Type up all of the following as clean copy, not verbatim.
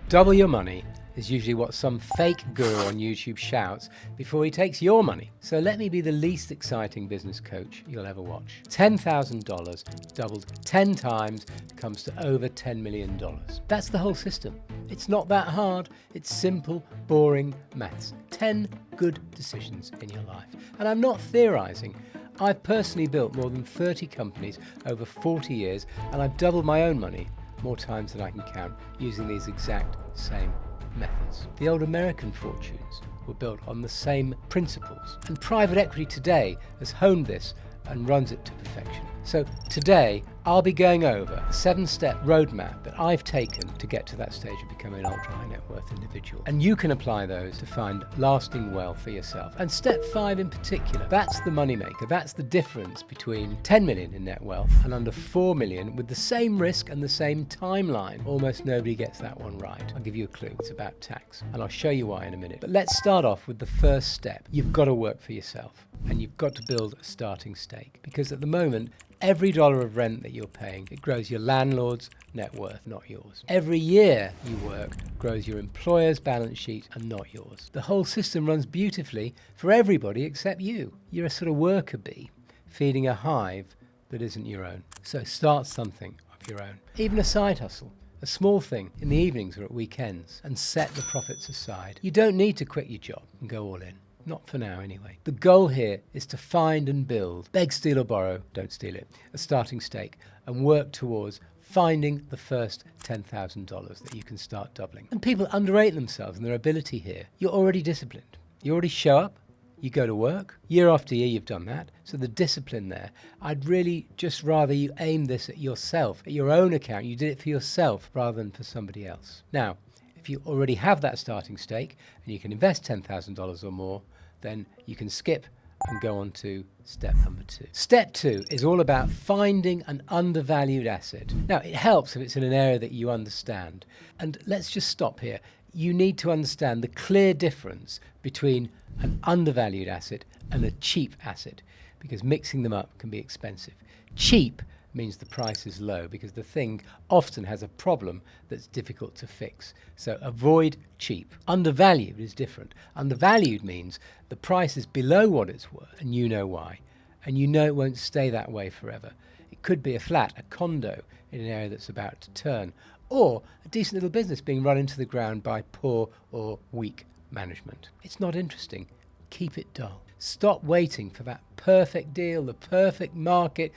Double your money is usually what some fake guru on YouTube shouts before he takes your money. So let me be the least exciting business coach you'll ever watch. $10,000 doubled 10 times comes to over $10 million. That's the whole system. It's not that hard. It's simple, boring maths. 10 good decisions in your life. And I'm not theorizing. I've personally built more than 30 companies over 40 years, and I've doubled my own money more times than I can count using these exact same methods. The old American fortunes were built on the same principles, and private equity today has honed this and runs it to perfection. So today I'll be going over the 7-step roadmap that I've taken to get to that stage of becoming an ultra high net worth individual. And you can apply those to find lasting wealth for yourself. And step 5 in particular, that's the moneymaker. That's the difference between 10 million in net wealth and under 4 million with the same risk and the same timeline. Almost nobody gets that one right. I'll give you a clue. It's about tax. And I'll show you why in a minute. But let's start off with the first step. You've got to work for yourself. And you've got to build a starting stake. Because at the moment, every dollar of rent that you're paying, it grows your landlord's net worth, not yours. Every year you work grows your employer's balance sheet and not yours. The whole system runs beautifully for everybody except you. You're a sort of worker bee feeding a hive that isn't your own. So start something of your own. Even a side hustle. A small thing in the evenings or at weekends, and set the profits aside. You don't need to quit your job and go all in. Not for now, anyway. The goal here is to find and build, beg, steal or borrow, don't steal it, a starting stake, and work towards finding the first $10,000 that you can start doubling. And people underrate themselves and their ability here. You're already disciplined. You already show up, you go to work. Year after year, you've done that. So the discipline there, I'd really just rather you aim this at yourself, at your own account. You did it for yourself rather than for somebody else. Now, if you already have that starting stake and you can invest $10,000 or more, then you can skip and go on to step number 2. Step 2 is all about finding an undervalued asset. Now, it helps if it's in an area that you understand. And let's just stop here. You need to understand the clear difference between an undervalued asset and a cheap asset, because mixing them up can be expensive. Cheap means the price is low because the thing often has a problem that's difficult to fix. So avoid cheap. Undervalued is different. Undervalued means the price is below what it's worth, and you know why. And you know it won't stay that way forever. It could be a flat, a condo in an area that's about to turn, or a decent little business being run into the ground by poor or weak management. It's not interesting. Keep it dull. Stop waiting for that perfect deal, the perfect market,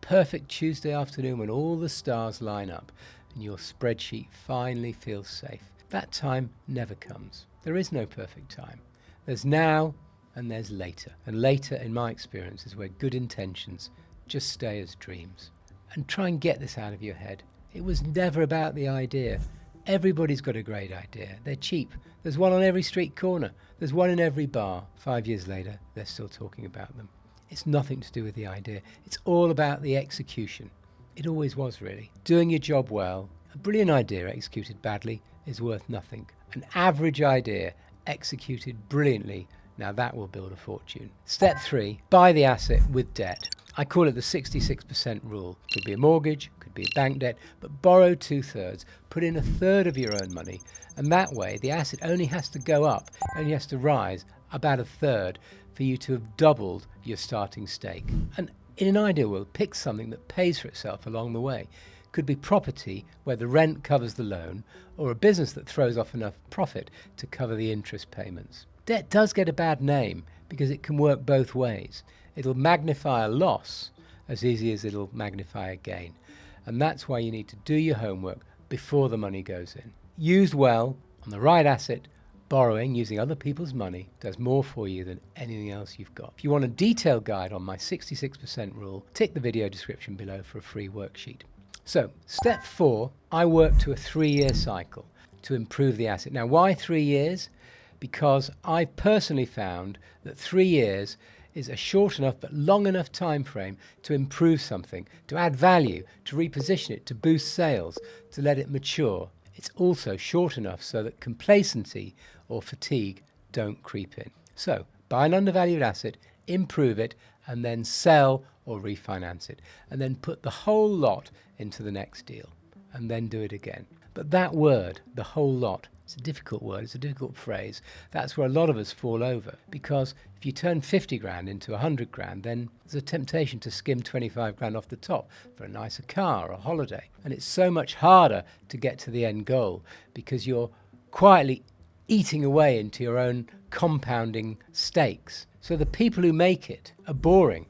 perfect Tuesday afternoon when all the stars line up and your spreadsheet finally feels safe. That time never comes. There is no perfect time. There's now and there's later. And later, in my experience, is where good intentions just stay as dreams. And try and get this out of your head. It was never about the idea. Everybody's got a great idea. They're cheap. There's one on every street corner. There's one in every bar. 5 years later, they're still talking about them. It's nothing to do with the idea. It's all about the execution. It always was, really. Doing your job well. A brilliant idea executed badly is worth nothing. An average idea executed brilliantly, now that will build a fortune. Step 3, buy the asset with debt. I call it the 66% rule. Could be a mortgage, could be a bank debt, but borrow 2/3, put in 1/3 of your own money, and that way the asset only has to go up, only has to rise about 1/3 for you to have doubled your starting stake. And in an ideal world, pick something that pays for itself along the way. Could be property where the rent covers the loan, or a business that throws off enough profit to cover the interest payments. Debt does get a bad name because it can work both ways. It'll magnify a loss as easy as it'll magnify a gain. And that's why you need to do your homework before the money goes in. Used well, on the right asset, borrowing using other people's money does more for you than anything else you've got. If you want a detailed guide on my 66% rule, tick the video description below for a free worksheet. So, step 4, I work to a 3-year cycle to improve the asset. Now, why 3 years? Because I personally found that 3 years is a short enough but long enough time frame to improve something, to add value, to reposition it, to boost sales, to let it mature. It's also short enough so that complacency or fatigue don't creep in. So, buy an undervalued asset, improve it, and then sell or refinance it. And then put the whole lot into the next deal. And then do it again. But that word, the whole lot, it's a difficult word, it's a difficult phrase. That's where a lot of us fall over, because if you turn 50 grand into 100 grand, then there's a temptation to skim 25 grand off the top for a nicer car or a holiday. And it's so much harder to get to the end goal because you're quietly eating away into your own compounding stakes. So the people who make it are boring.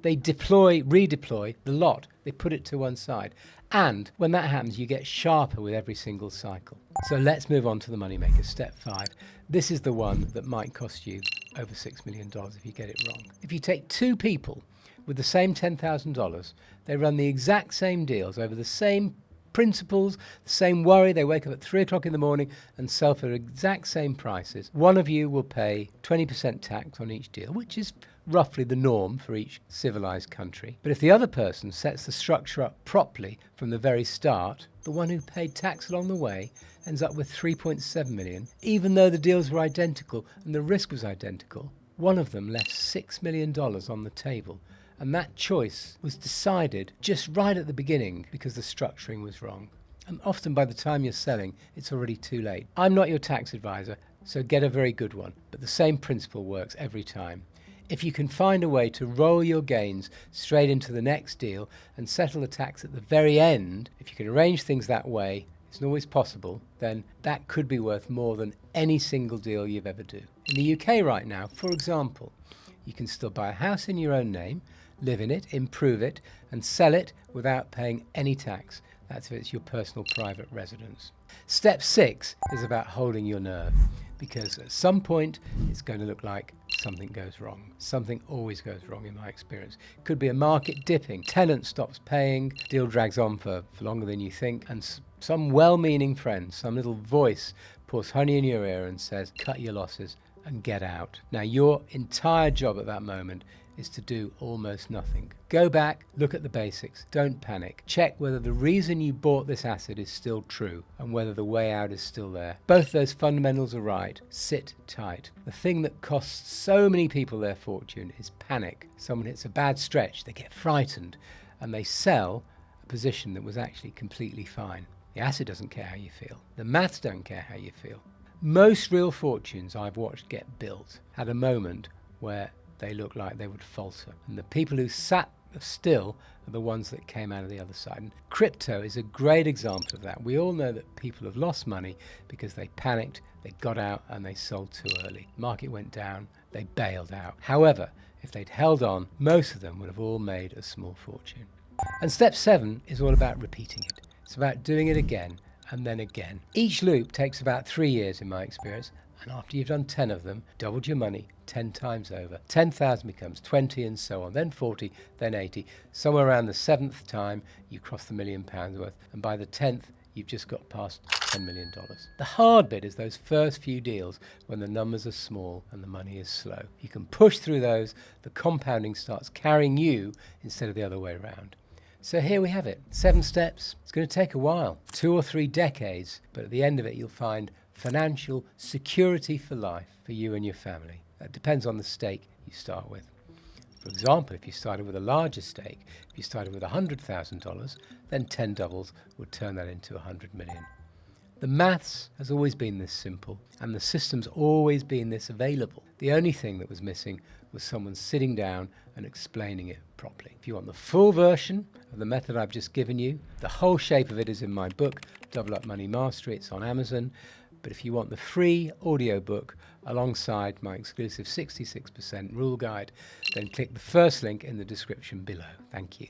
They redeploy the lot. They put it to one side. And when that happens, you get sharper with every single cycle. So let's move on to the moneymaker, step 5. This is the one that might cost you over $6 million if you get it wrong. If you take two people with the same $10,000, they run the exact same deals over the same principles, the same worry. They wake up at 3 o'clock in the morning and sell for exact same prices. One of you will pay 20% tax on each deal, which is roughly the norm for each civilized country. But if the other person sets the structure up properly from the very start, the one who paid tax along the way ends up with 3.7 million, even though the deals were identical and the risk was identical. One of them left $6 million on the table. And that choice was decided just right at the beginning because the structuring was wrong. And often by the time you're selling, it's already too late. I'm not your tax advisor, so get a very good one. But the same principle works every time. If you can find a way to roll your gains straight into the next deal and settle the tax at the very end, if you can arrange things that way, it's not always possible, then that could be worth more than any single deal you've ever do. In the UK right now, for example, you can still buy a house in your own name, live in it, improve it, and sell it without paying any tax. That's if it's your personal private residence. Step 6 is about holding your nerve, because at some point it's going to look like something goes wrong. Something always goes wrong in my experience. Could be a market dipping, tenant stops paying, deal drags on for longer than you think, and some well-meaning friend, some little voice pours honey in your ear and says, cut your losses and get out. Now your entire job at that moment is to do almost nothing. Go back, look at the basics, don't panic. Check whether the reason you bought this asset is still true and whether the way out is still there. Both those fundamentals are right. Sit tight. The thing that costs so many people their fortune is panic. Someone hits a bad stretch, they get frightened, and they sell a position that was actually completely fine. The asset doesn't care how you feel. The maths don't care how you feel. Most real fortunes I've watched get built had a moment where they look like they would falter. And the people who sat still are the ones that came out of the other side. And crypto is a great example of that. We all know that people have lost money because they panicked, they got out and they sold too early. Market went down, they bailed out. However, if they'd held on, most of them would have all made a small fortune. And step 7 is all about repeating it. It's about doing it again and then again. Each loop takes about 3 years in my experience. And after you've done 10 of them, doubled your money 10 times over. 10,000 becomes 20 and so on, then 40, then 80. Somewhere around the 7th time, you cross the £1 million worth. And by the 10th, you've just got past $10 million. The hard bit is those first few deals when the numbers are small and the money is slow. You can push through those, the compounding starts carrying you instead of the other way around. So here we have it, 7 steps. It's going to take a while, 2 or 3 decades, but at the end of it, you'll find financial security for life for you and your family. That depends on the stake you start with. For example, if you started with a larger stake, if you started with $100,000, then 10 doubles would turn that into 100 million. The maths has always been this simple, and the system's always been this available. The only thing that was missing was someone sitting down and explaining it properly. If you want the full version of the method I've just given you, the whole shape of it is in my book, Double Up Money Mastery. It's on Amazon. But if you want the free audiobook alongside my exclusive 66% rule guide, then click the first link in the description below. Thank you.